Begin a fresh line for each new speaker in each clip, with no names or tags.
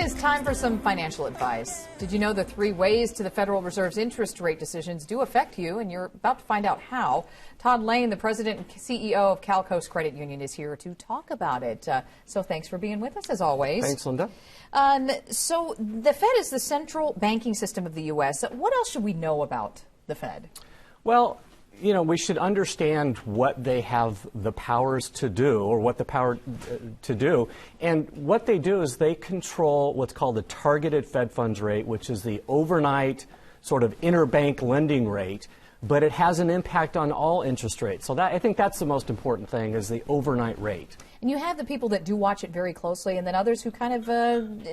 is time for some financial advice. Did you know the 3 ways to the Federal Reserve's interest rate decisions do affect you? And you're about to find out how. Todd Lane, the president and CEO of CalCoach Credit Union, is here to talk about it. So thanks for being with us, as always.
Thanks, Linda.
So the Fed is the central banking system of the U.S. What else should we know about the Fed?
Well, you know, we should understand what they have the powers to do, or what the power to do. And what they do is they control what's called the targeted Fed funds rate, which is the overnight sort of interbank lending rate. But it has an impact on all interest rates. So I think that's the most important thing, is the overnight rate.
And you have the people that do watch it very closely, and then others who kind of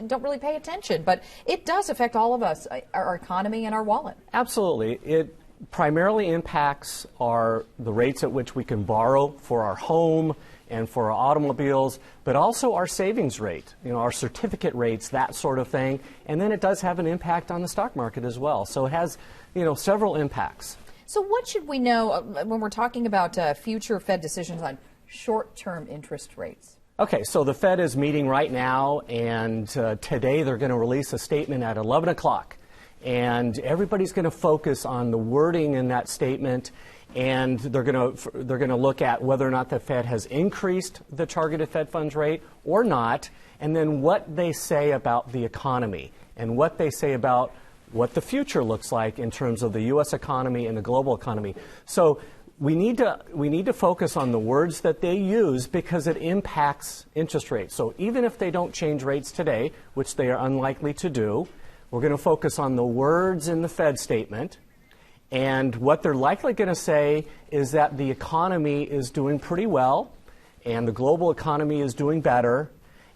don't really pay attention. But it does affect all of us, our economy and our wallet.
Absolutely. It primarily impacts the rates at which we can borrow for our home and for our automobiles, but also our savings rate, you know, our certificate rates, that sort of thing. And then it does have an impact on the stock market as well. So it has, you know, several impacts.
So what should we know when we're talking about future Fed decisions on short-term interest rates?
Okay, so the Fed is meeting right now, and today they're going to release a statement at 11 o'clock. And everybody's going to focus on the wording in that statement, and they're going to look at whether or not the Fed has increased the targeted Fed funds rate or not, and then what they say about the economy and what they say about what the future looks like in terms of the U.S. economy and the global economy. So we need to focus on the words that they use, because it impacts interest rates. So even if they don't change rates today, which they are unlikely to do, we're going to focus on the words in the Fed statement. And what they're likely going to say is that the economy is doing pretty well, and the global economy is doing better,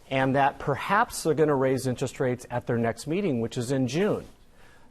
and that perhaps they're going to raise interest rates at their next meeting, which is in June.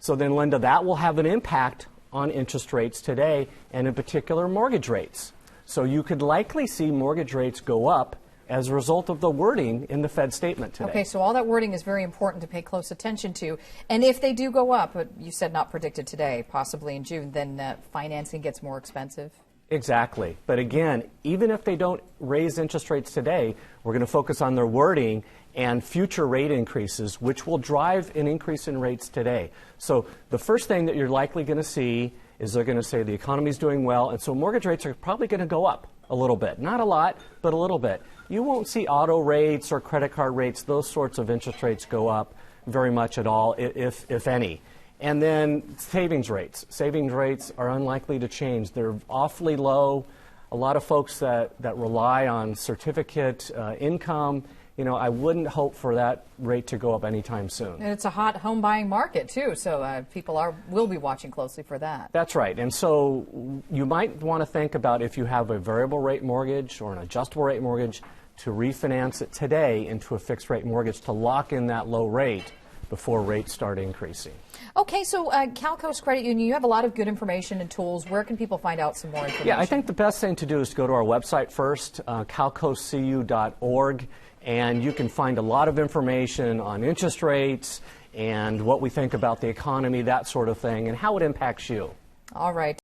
So then, Linda, that will have an impact on interest rates today, and in particular mortgage rates. So you could likely see mortgage rates go up as a result of the wording in the Fed statement today.
Okay, so all that wording is very important to pay close attention to. And if they do go up, but you said not predicted today, possibly in June, then financing gets more expensive?
Exactly. But again, even if they don't raise interest rates today, we're going to focus on their wording and future rate increases, which will drive an increase in rates today. So the first thing that you're likely going to see is they're going to say the economy's doing well, and so mortgage rates are probably going to go up a little bit. Not a lot, but a little bit. You won't see auto rates or credit card rates, those sorts of interest rates go up very much at all, if any. And then savings rates. Savings rates are unlikely to change. They're awfully low. A lot of folks that rely on certificate income, you know, I wouldn't hope for that rate to go up anytime soon.
And it's a hot home buying market, too, so people will be watching closely for that.
That's right. And so you might want to think about, if you have a variable rate mortgage or an adjustable rate mortgage, to refinance it today into a fixed rate mortgage to lock in that low rate before rates start increasing.
Okay, so CalCoach Credit Union, you have a lot of good information and tools. Where can people find out some more information?
Yeah, I think the best thing to do is to go to our website first, calcoachcu.org, and you can find a lot of information on interest rates and what we think about the economy, that sort of thing, and how it impacts you.
All right.